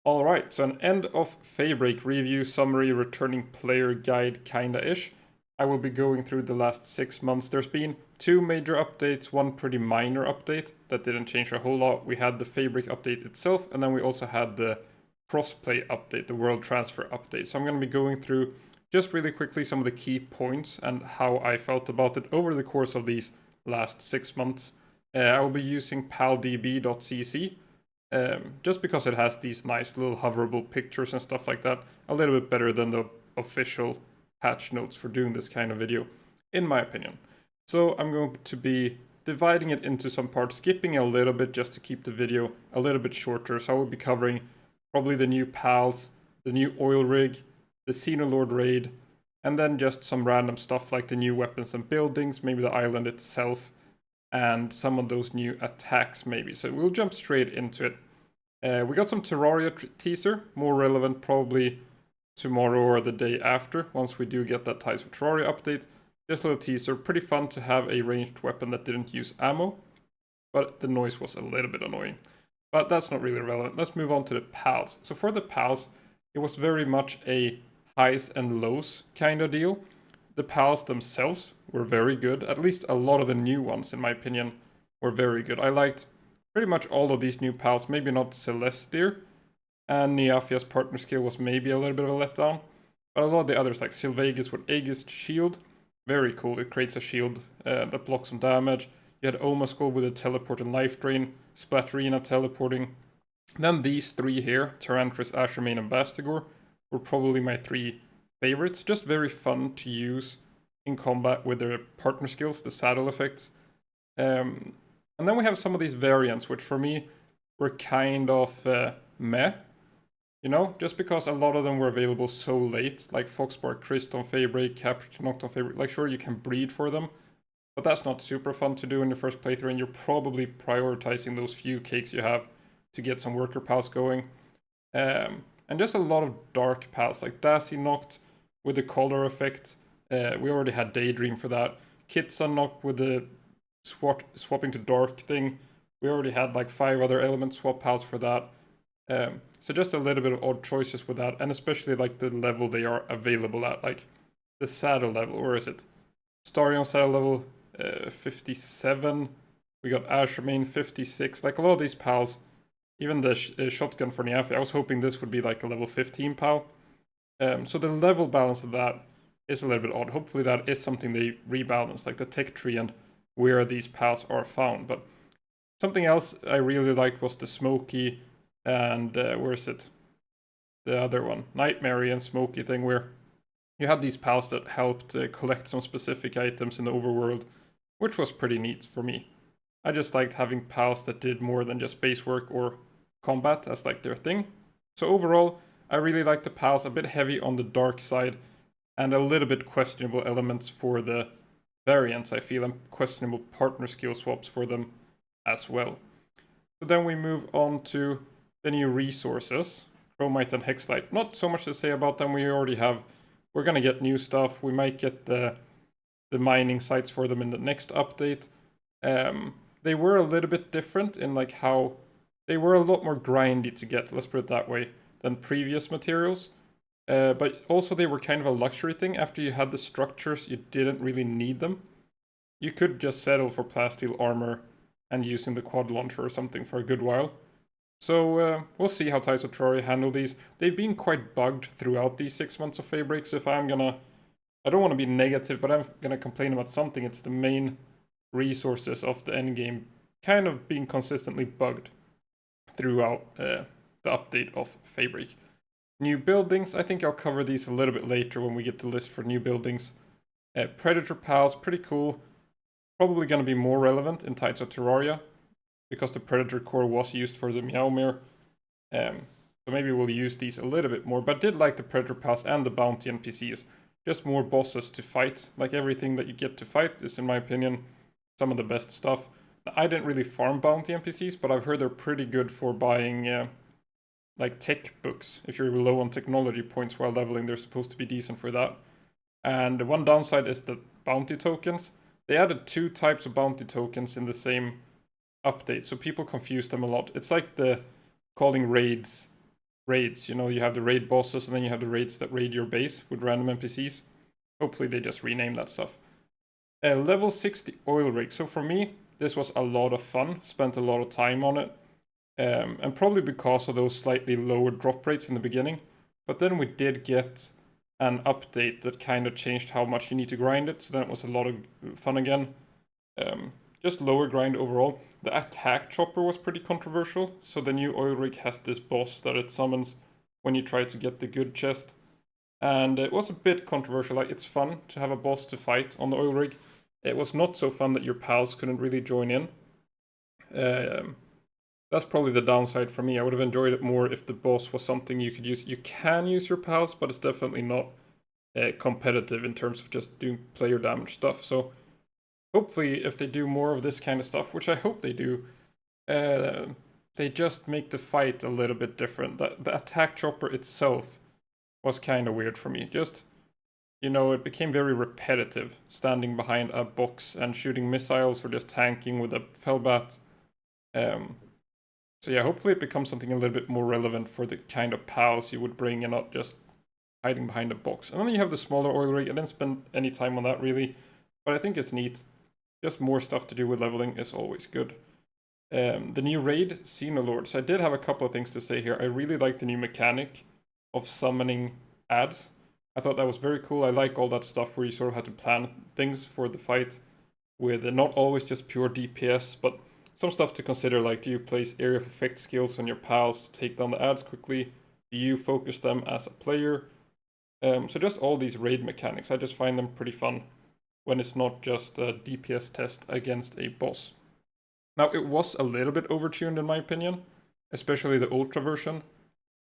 Alright, so an end of Feybreak review, summary, returning player guide kinda-ish. I will be going through the last 6 months. There's been 2 major updates, one pretty minor update that didn't change a whole lot. We had the Feybreak update itself, and then we also had the Crossplay update, the world transfer update. So I'm going to be going through just really quickly some of the key points and how I felt about it over the course of these last 6 months. I will be using paldb.cc. Just because it has these nice little hoverable pictures and stuff like that, a little bit better than the official patch notes for doing this kind of video, in my opinion. So I'm going to be dividing it into some parts, skipping a little bit just to keep the video a little bit shorter. So I will be covering probably the new pals, the new oil rig, the Xenoloord raid, and then just some random stuff like the new weapons and buildings, maybe the island itself, and some of those new attacks maybe. So we'll jump straight into it. We got some Terraria teaser, more relevant probably tomorrow or the day after, once we do get that Tides of Terraria update. Just a little teaser, pretty fun to have a ranged weapon that didn't use ammo, but the noise was a little bit annoying. But that's not really relevant. Let's move on to the pals. So for the pals, it was very much a highs and lows kind of deal. The pals themselves were very good. At least a lot of the new ones, in my opinion, were very good. I liked pretty much all of these new pals, maybe not Celestir, and Niafia's partner skill was maybe a little bit of a letdown. But a lot of the others, like Sylvaegus with Aegis Shield, very cool. It creates a shield that blocks some damage. You had Omaskull with a teleport and life drain, Splatterina teleporting. Then these 3 here, Tyrantris, Ashermain, and Bastigor, were probably my 3 favorites. Just very fun to use in combat with their partner skills, the saddle effects. And then we have some of these variants, which for me were kind of meh. You know, just because a lot of them were available so late, like Foxbark, Christ on Feybreak, Capture Knocked on Feybreak. Like, sure, you can breed for them, but that's not super fun to do in your first playthrough, and you're probably prioritizing those few cakes you have to get some worker pals going. And just a lot of dark pals, like Daisy Knocked with the color effect. We already had Daydream for that. Kitsa Knocked with the swapping to dark thing. We already had like 5 other element swap pals for that. So just a little bit of odd choices with that, and especially like the level they are available at, like the saddle level. Where is it? Starion saddle level 57. We got Ashermain 56. Like a lot of these pals, even the shotgun for Niafia, I was hoping this would be like a level 15 pal. So the level balance of that is a little bit odd. Hopefully that is something they rebalance, like the tech tree and where these pals are found. But something else I really liked was the Smoky and where is it? The other one, Nightmare and Smoky thing, where you had these pals that helped collect some specific items in the overworld, which was pretty neat for me. I just liked having pals that did more than just base work or combat as like their thing. So overall, I really liked the pals, a bit heavy on the dark side, and a little bit questionable elements for the variants, I feel, and questionable partner skill swaps for them as well. So then we move on to the new resources, Chromite and Hexlite. Not so much to say about them, we're gonna get new stuff. We might get the mining sites for them in the next update. They were a little bit different in like how they were a lot more grindy to get, let's put it that way, than previous materials. But also they were kind of a luxury thing. After you had the structures, you didn't really need them. You could just settle for plasteel armor and using the quad launcher or something for a good while. So we'll see how Tides of Terraria handle these. They've been quite bugged throughout these 6 months of Feybreak, so if I don't want to be negative, but I'm gonna complain about something, it's the main resources of the endgame kind of being consistently bugged throughout the update of Feybreak. New buildings, I think I'll cover these a little bit later when we get the list for new buildings. Predator pals, pretty cool. Probably gonna be more relevant in Tides of Terraria, because the Predator core was used for the Meowmere. So maybe we'll use these a little bit more, but did like the Predator Pass and the Bounty NPCs. Just more bosses to fight. Like everything that you get to fight is, in my opinion, some of the best stuff. I didn't really farm Bounty NPCs, but I've heard they're pretty good for buying like tech books. If you're low on technology points while leveling, they're supposed to be decent for that. And one downside is the bounty tokens. They added 2 types of bounty tokens in the same update, so people confuse them a lot. It's like the calling raids raids. You know, you have the raid bosses and then you have the raids that raid your base with random NPCs. Hopefully they just rename that stuff. Level 60 oil rig. So for me, this was a lot of fun. Spent a lot of time on it. And probably because of those slightly lower drop rates in the beginning. But then we did get an update that kind of changed how much you need to grind it. So then it was a lot of fun again. Just lower grind overall. The attack chopper was pretty controversial. So the new oil rig has this boss that it summons when you try to get the good chest. And it was a bit controversial. Like, it's fun to have a boss to fight on the oil rig. It was not so fun that your pals couldn't really join in. That's probably the downside for me. I would have enjoyed it more if the boss was something you could use. You can use your pals, but it's definitely not competitive in terms of just doing player damage stuff. So hopefully if they do more of this kind of stuff, which I hope they do, they just make the fight a little bit different. The attack chopper itself was kind of weird for me. Just, you know, it became very repetitive, standing behind a box and shooting missiles or just tanking with a Felbat. So yeah, hopefully it becomes something a little bit more relevant for the kind of pals you would bring and not just hiding behind a box. And then you have the smaller oil rig. I didn't spend any time on that really, but I think it's neat. Just more stuff to do with leveling is always good. The new raid, Xenolords. I did have a couple of things to say here. I really like the new mechanic of summoning ads. I thought that was very cool. I like all that stuff where you sort of have to plan things for the fight with not always just pure DPS, but some stuff to consider, like do you place area of effect skills on your pals to take down the ads quickly? Do you focus them as a player? So just all these raid mechanics, I just find them pretty fun when it's not just a DPS test against a boss. Now, it was a little bit overtuned in my opinion, especially the Ultra version.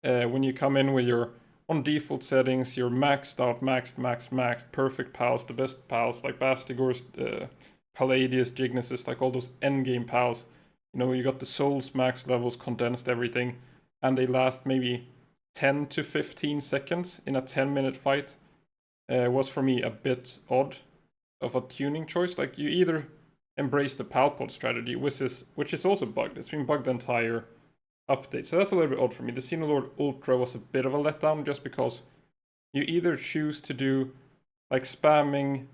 When you come in with your on default settings, you're maxed out, maxed, perfect pals, the best pals like Bastigors, Palladius, Gignuses, like all those endgame pals. You know, you got the souls max levels, condensed everything, and they last maybe 10 to 15 seconds in a 10-minute fight. Was for me a bit odd of a tuning choice. Like, you either embrace the Palpod strategy, which is also bugged. It's been bugged the entire update, so that's a little bit odd for me. The Xenolod Ultra was a bit of a letdown just because you either choose to do like spamming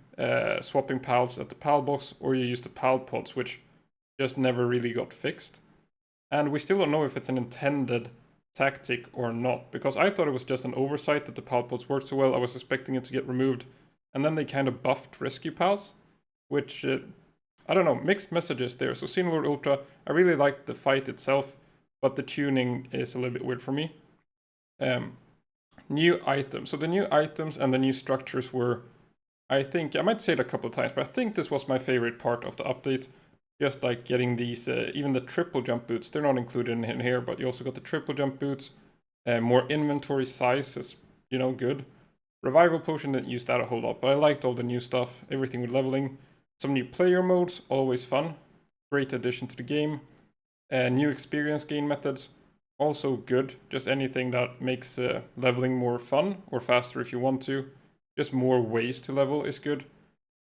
swapping pals at the pal box, or you use the pal pods, which just never really got fixed. And we still don't know if it's an intended tactic or not, because I thought it was just an oversight that the pal pods worked so well. I was expecting it to get removed, and then they kind of buffed rescue pals, which I don't know, mixed messages there. So Xenolod Ultra, I really liked the fight itself, but the tuning is a little bit weird for me. New items. So the new items and the new structures were, I think, I might say it a couple of times, but I think this was my favorite part of the update. Just like getting these, even the triple jump boots, they're not included in here, but you also got the triple jump boots. More inventory size is, you know, good. Revival potion, didn't use that a whole lot, but I liked all the new stuff, everything with leveling. Some new player modes, always fun. Great addition to the game. New experience gain methods, also good. Just anything that makes leveling more fun or faster if you want to. Just more ways to level is good.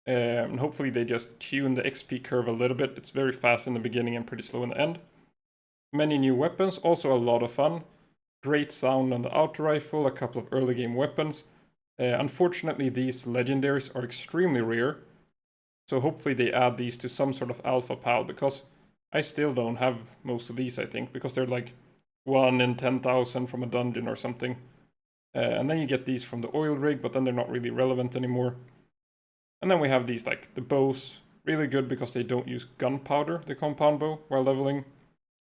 And hopefully they just tune the XP curve a little bit. It's very fast in the beginning and pretty slow in the end. Many new weapons, also a lot of fun. Great sound on the auto rifle, a couple of early game weapons. Unfortunately, these legendaries are extremely rare. So hopefully they add these to some sort of alpha pal, because I still don't have most of these, I think, because they're like 1 in 10,000 from a dungeon or something. And then you get these from the oil rig, but then they're not really relevant anymore. And then we have these, like the bows, really good because they don't use gunpowder, the compound bow, while leveling.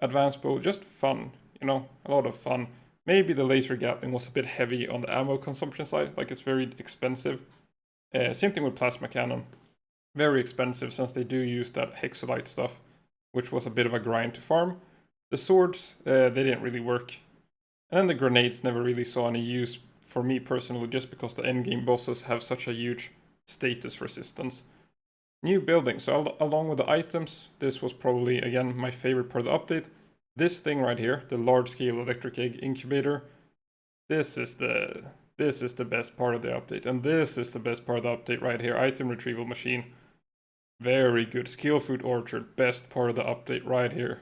Advanced bow, just fun, you know, a lot of fun. Maybe the laser gatling was a bit heavy on the ammo consumption side, like it's very expensive. Same thing with plasma cannon. Very expensive since they do use that hexolite stuff, which was a bit of a grind to farm. The swords, they didn't really work. And then the grenades never really saw any use for me personally, just because the endgame bosses have such a huge status resistance. New buildings. So along with the items, this was probably, again, my favorite part of the update. This thing right here, the large-scale electric egg incubator, this is the best part of the update. And this is the best part of the update right here, item retrieval machine. Very good. Skill food orchard, best part of the update right here.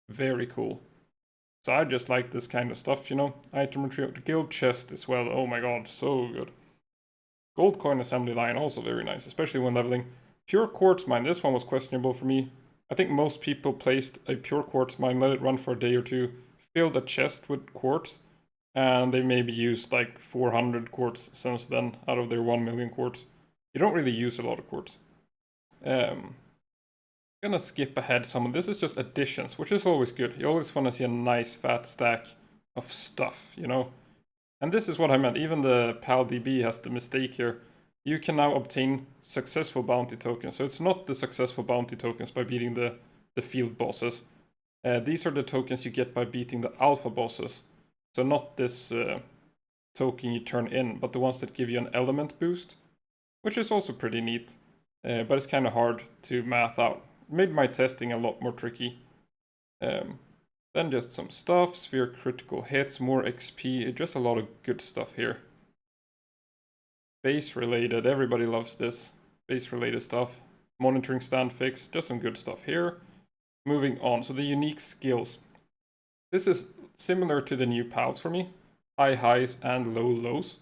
Very cool. So I just like this kind of stuff, you know. Item retrieval, the guild chest as well. Oh my god, so good. Gold coin assembly line, also very nice, especially when leveling. Pure quartz mine, this one was questionable for me. I think most people placed a pure quartz mine, let it run for a day or two, filled a chest with quartz, and they maybe used like 400 quartz since then out of their 1 million quartz. You don't really use a lot of quartz. Gonna skip ahead some of this. Is just additions, which is always good. You always want to see a nice fat stack of stuff, you know. And this is what I meant. Even the PalDB has the mistake here. You can now obtain successful bounty tokens. So it's not the successful bounty tokens by beating the field bosses. These are the tokens you get by beating the alpha bosses. So not this token you turn in, but the ones that give you an element boost, which is also pretty neat. But it's kind of hard to math out. Made my testing a lot more tricky. Then just some stuff, sphere critical hits, more XP, just a lot of good stuff here. Base related, everybody loves this. Base related stuff. Monitoring stand fix, just some good stuff here. Moving on, so the unique skills. This is similar to the new pals for me. High highs and low lows.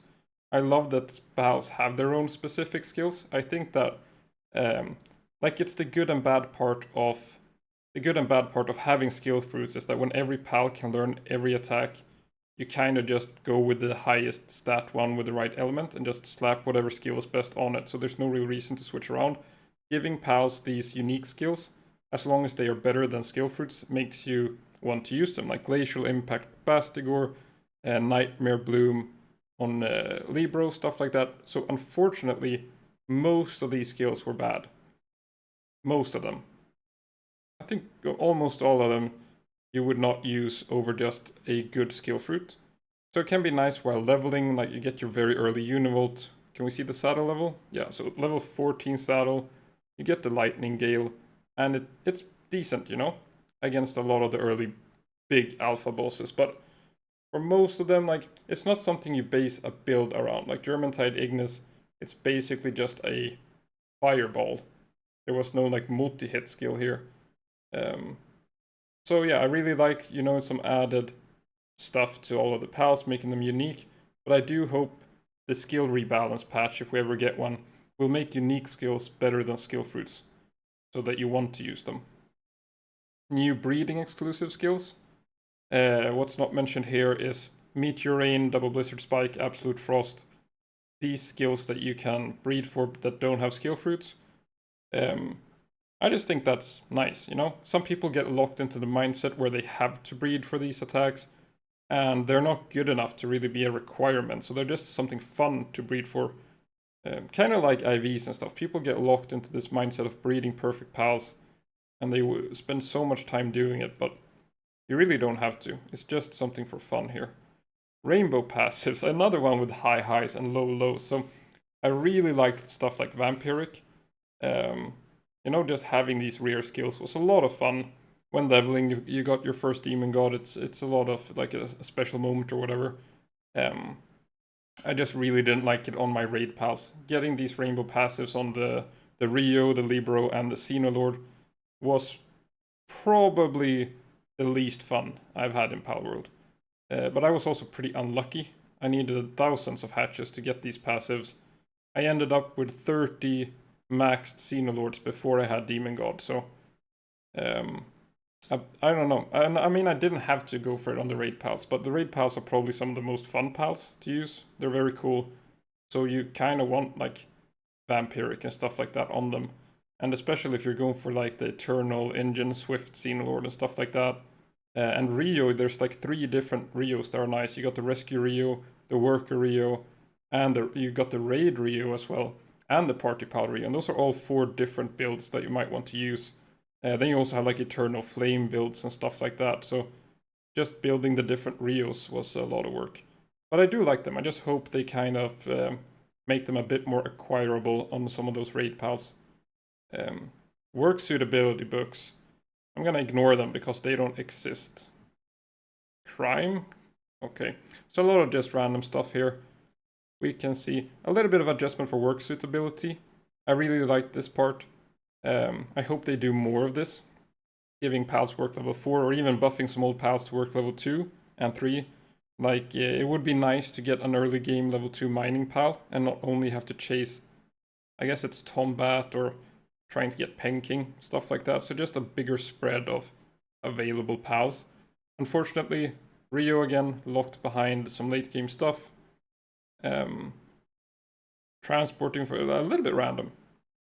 I love that pals have their own specific skills. I think that like it's the good and bad part of having skill fruits is that when every pal can learn every attack, you kind of just go with the highest stat one with the right element and just slap whatever skill is best on it. So there's no real reason to switch around. Giving pals these unique skills, as long as they are better than skill fruits, makes you want to use them. Like Glacial Impact Bastigor, Nightmare Bloom on Libro, stuff like that. So unfortunately, most of these skills were bad. Most of them. I think almost all of them you would not use over just a good skill fruit. So it can be nice while leveling, like you get your very early Univolt. Can we see the saddle level? Yeah, so level 14 saddle, you get the Lightning Gale, and it's decent, you know, against a lot of the early big alpha bosses. But for most of them, like, it's not something you base a build around. Like Germantide Ignis, it's basically just a fireball. There was no like multi-hit skill here. So yeah, I really like, you know, some added stuff to all of the pals, making them unique. But I do hope the skill rebalance patch, if we ever get one, will make unique skills better than skill fruits, so that you want to use them. New breeding exclusive skills. What's not mentioned here is Meteor Rain, Double Blizzard Spike, Absolute Frost. These skills that you can breed for that don't have skill fruits. I just think that's nice, you know? Some people get locked into the mindset where they have to breed for these attacks, and they're not good enough to really be a requirement, so they're just something fun to breed for. Kind of like IVs and stuff. People get locked into this mindset of breeding perfect pals, and they spend so much time doing it, but you really don't have to. It's just something for fun here. Rainbow passives, another one with high highs and low lows. So I really like stuff like Vampiric. You know, just having these rare skills was a lot of fun. When leveling, you got your first Demon God. It's a lot of like a special moment or whatever. I just really didn't like it on my raid pals. Getting these rainbow passives on the Rio, the Libro, and the Xenolord was probably the least fun I've had in Palworld. But I was also pretty unlucky. I needed thousands of hatches to get these passives. I ended up with 30 maxed Xenolords before I had Demon God, so I don't know. I mean, I didn't have to go for it on the raid pals, but the raid pals are probably some of the most fun pals to use. They're very cool, so you kind of want like Vampiric and stuff like that on them, and especially if you're going for like the Eternal Engine Swift Xenolord and stuff like that. And Rio, there's like 3 different Rios that are nice. You got the Rescue Rio, the Worker Rio, and you got the Raid Rio as well, and the Party Pal Rio. And those are all 4 different builds that you might want to use. Then you also have like Eternal Flame builds and stuff like that. So just building the different Rios was a lot of work. But I do like them. I just hope they kind of make them a bit more acquirable on some of those raid pals. Work suitability books. I'm gonna ignore them because they don't exist. Crime? Okay. So a lot of just random stuff here. We can see a little bit of adjustment for work suitability. I really like this part. I hope they do more of this. giving pals work level 4 or even buffing some old pals to work level 2 and 3. Like, it would be nice to get an early game level 2 mining pal and not only have to chase, I guess it's Tombat or trying to get Penking, stuff like that. So just a bigger spread of available pals. Unfortunately, Rio again locked behind some late game stuff. Transporting for a little bit random.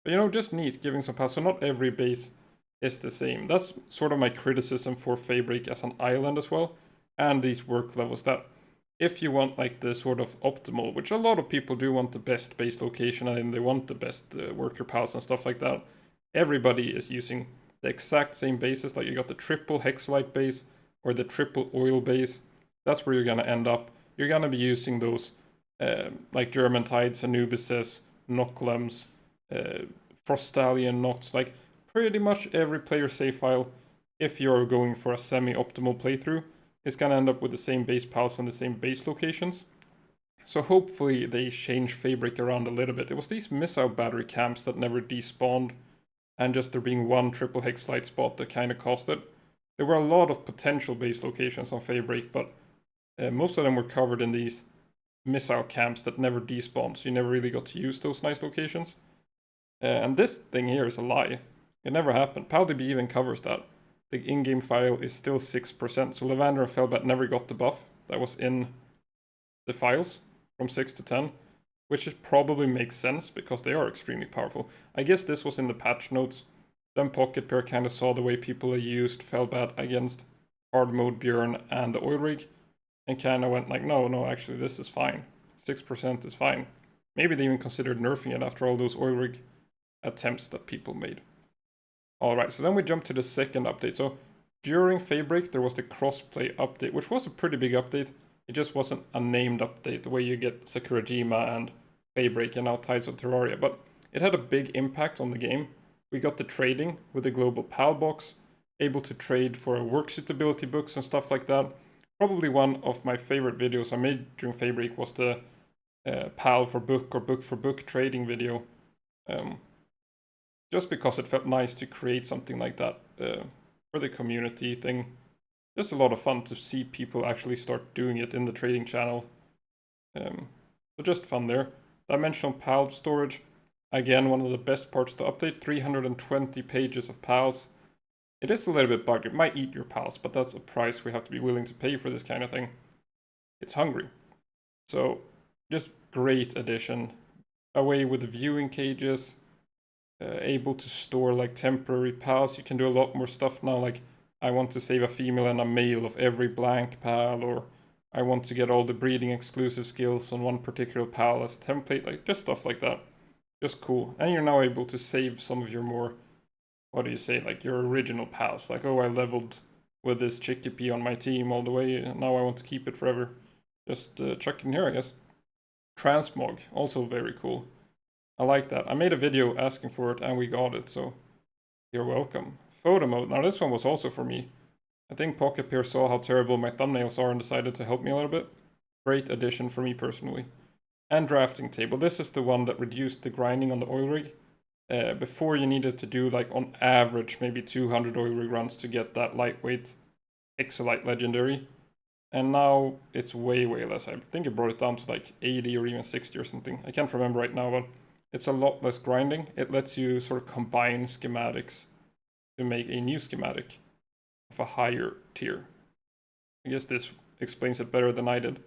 But you know, just neat, giving some pals. So not every base is the same. That's sort of my criticism for Feybreak as an island as well. And these work levels, that if you want like the sort of optimal, which a lot of people do want the best base location and they want the best worker pals and stuff like that, everybody is using the exact same bases. Like you got the triple hexalite base or the triple oil base. That's where you're gonna end up. You're gonna be using those like German Tides, Anubises, Noclems, Frostallion, Nox, like pretty much every player save file, if you're going for a semi-optimal playthrough, is gonna end up with the same base pals and the same base locations. So hopefully they change Feybreak around a little bit. It was these missile battery camps that never despawned, and just there being one triple hexalite spot that kind of caused it. There were a lot of potential base locations on Feybreak, but most of them were covered in these missile camps that never despawned, so you never really got to use those nice locations. And this thing here is a lie. It never happened. PalDB even covers that. The in-game file is still 6%, so Levander and Felbat never got the buff that was in the files from 6 to 10, which is probably makes sense because they are extremely powerful. I guess this was in the patch notes. Then Pocket Pair kind of saw the way people used Felbat against hard mode Björn and the oil rig, and kind of went like, no, actually this is fine. 6% is fine. Maybe they even considered nerfing it after all those oil rig attempts that people made. Alright, so then we jump to the second update. So during Feybreak there was the Crossplay update, which was a pretty big update. It just wasn't a named update, the way you get Sakurajima and Feybreak and now Tides of Terraria, but it had a big impact on the game. We got the trading with the global PAL box, able to trade for work suitability books and stuff like that. Probably one of my favorite videos I made during Feybreak was the PAL for book or book for book trading video. Just because it felt nice to create something like that for the community thing. Just a lot of fun to see people actually start doing it in the trading channel. So just fun there. Dimensional PAL storage. Again, one of the best parts of the update. 320 pages of PALs. It is a little bit bugged. It might eat your PALs, but that's a price we have to be willing to pay for this kind of thing. It's hungry. So just great addition. Away with the viewing cages. Able to store like temporary pals. You can do a lot more stuff now, like I want to save a female and a male of every blank pal, or I want to get all the breeding exclusive skills on one particular pal as a template, like just stuff like that. Just cool. And you're now able to save some of your more, what do you say, like your original pals. Like, oh, I leveled with this Chickpea on my team all the way, and now I want to keep it forever. Just chuck in here, I guess. Transmog, also very cool. I like that. I made a video asking for it and we got it, so you're welcome. Photo mode. Now this one was also for me. I think Pocket Pair saw how terrible my thumbnails are and decided to help me a little bit. Great addition for me personally. And drafting table. This is the one that reduced the grinding on the oil rig. Before you needed to do like on average maybe 200 oil rig runs to get that lightweight Exolite legendary. And now it's way less. I think it brought it down to like 80 or even 60 or something. I can't remember right now, but it's a lot less grinding. It lets you sort of combine schematics to make a new schematic of a higher tier. I guess this explains it better than I did.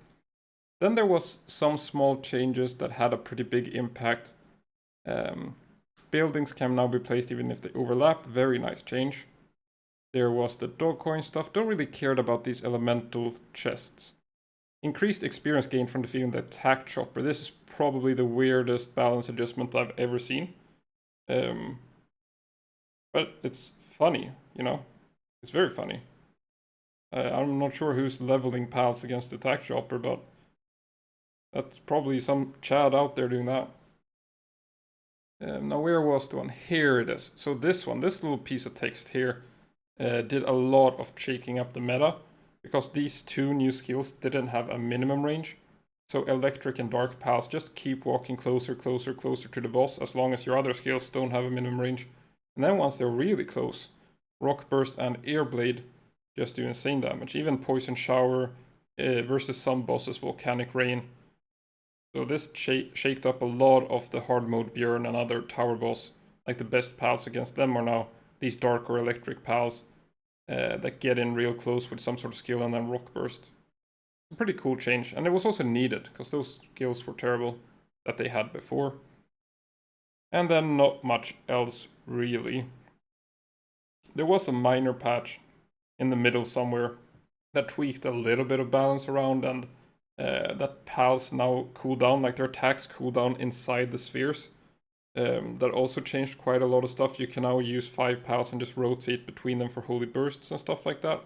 Then there was some small changes that had a pretty big impact. Buildings can now be placed even if they overlap. Very nice change. There was the dog coin stuff. Don't really care about these elemental chests. Increased experience gain from defeating the attack chopper. This is probably the weirdest balance adjustment I've ever seen. But it's funny, you know? It's very funny. I'm not sure who's leveling pals against the attack chopper, but that's probably some Chad out there doing that. Now where was the one? Here it is. So this one, this little piece of text here, did a lot of shaking up the meta, because these two new skills didn't have a minimum range. So electric and dark pals just keep walking closer to the boss as long as your other skills don't have a minimum range. And then once they're really close, Rock Burst and Air Blade just do insane damage. Even Poison Shower versus some bosses, Volcanic Rain. So this shaked up a lot of the hard mode Björn and other tower boss. Like the best pals against them are now these dark or electric pals that get in real close with some sort of skill and then Rock Burst. A pretty cool change, and it was also needed because those skills were terrible that they had before. And then not much else really. There was a minor patch in the middle somewhere that tweaked a little bit of balance around, and that pals now cool down, like their attacks cool down inside the spheres. That also changed quite a lot of stuff. You can now use 5 pals and just rotate between them for holy bursts and stuff like that.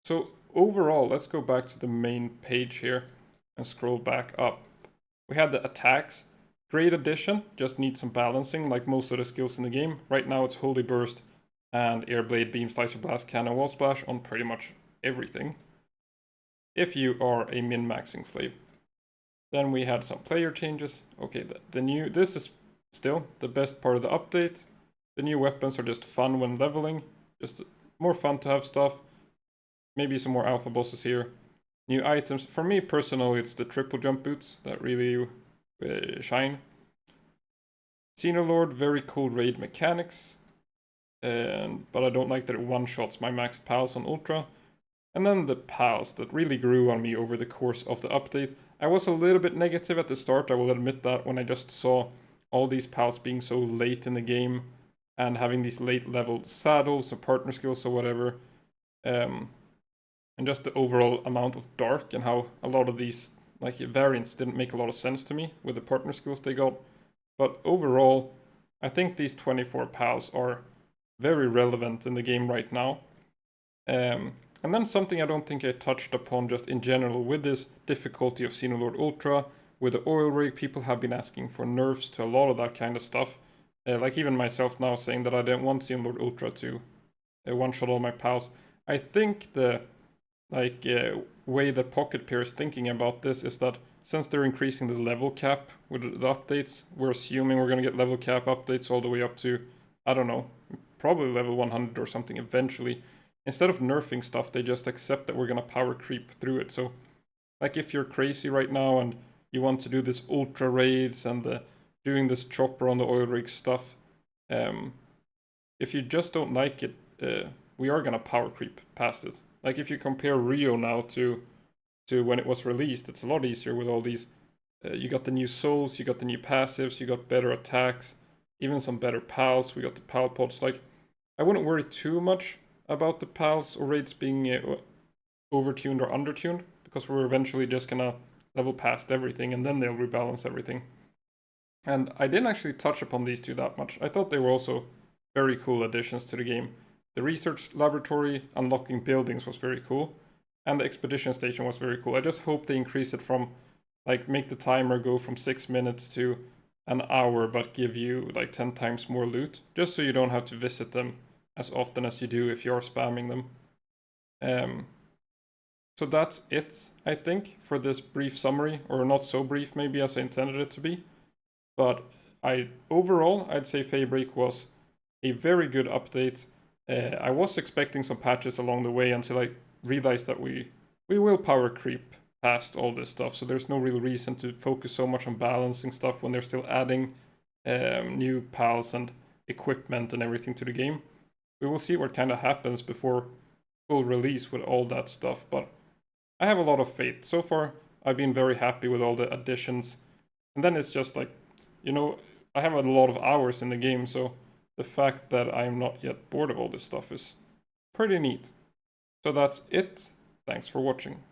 So overall, let's go back to the main page here and scroll back up. We had the attacks. Great addition, just need some balancing like most of the skills in the game. Right now it's holy burst and air blade, beam, slicer, blast, cannon, wall splash on pretty much everything. If you are a min-maxing slave. Then we had some player changes. Okay, this is still the best part of the update. The new weapons are just fun when leveling. Just more fun to have stuff. Maybe some more alpha bosses here. New items. For me personally, it's the triple jump boots that really shine. Xenoloord, very cool raid mechanics. But I don't like that it one-shots my maxed pals on Ultra. And then the pals that really grew on me over the course of the update. I was a little bit negative at the start, I will admit that, when I just saw all these pals being so late in the game and having these late leveled saddles or partner skills or whatever. And just the overall amount of dark and how a lot of these variants didn't make a lot of sense to me with the partner skills they got. But overall, I think these 24 pals are very relevant in the game right now. And then something I don't think I touched upon just in general with this difficulty of Xenoloord Ultra, with the oil rig, people have been asking for nerfs to a lot of that kind of stuff. Like even myself now saying that I didn't want Xenoloord Ultra to one-shot all my pals. I think the way that Pocket Pair is thinking about this is that since they're increasing the level cap with the updates, we're assuming we're going to get level cap updates all the way up to, I don't know, probably level 100 or something eventually. Instead of nerfing stuff, they just accept that we're going to power creep through it. So, like if you're crazy right now and you want to do this ultra raids and doing this chopper on the oil rig stuff, if you just don't like it, we are going to power creep past it. Like if you compare Rio now to when it was released, it's a lot easier with all these. You got the new souls, you got the new passives, you got better attacks, even some better pals. We got the pal pods. Like, I wouldn't worry too much about the pals or raids being overtuned or undertuned, because we're eventually just gonna level past everything and then they'll rebalance everything. And I didn't actually touch upon these two that much. I thought they were also very cool additions to the game. The research laboratory unlocking buildings was very cool, and the expedition station was very cool. I just hope they increase it from, like, make the timer go from 6 minutes to an hour, but give you like 10 times more loot, just so you don't have to visit them as often as you do if you're spamming them. So that's it, I think, for this brief summary, or not so brief maybe as I intended it to be. But overall, I'd say Feybreak was a very good update. I was expecting some patches along the way until I realized that we will power creep past all this stuff, so there's no real reason to focus so much on balancing stuff when they're still adding new pals and equipment and everything to the game. We will see what kind of happens before full release with all that stuff, but I have a lot of faith. So far, I've been very happy with all the additions, and then it's just like, you know, I have a lot of hours in the game, so the fact that I'm not yet bored of all this stuff is pretty neat. So that's it. Thanks for watching.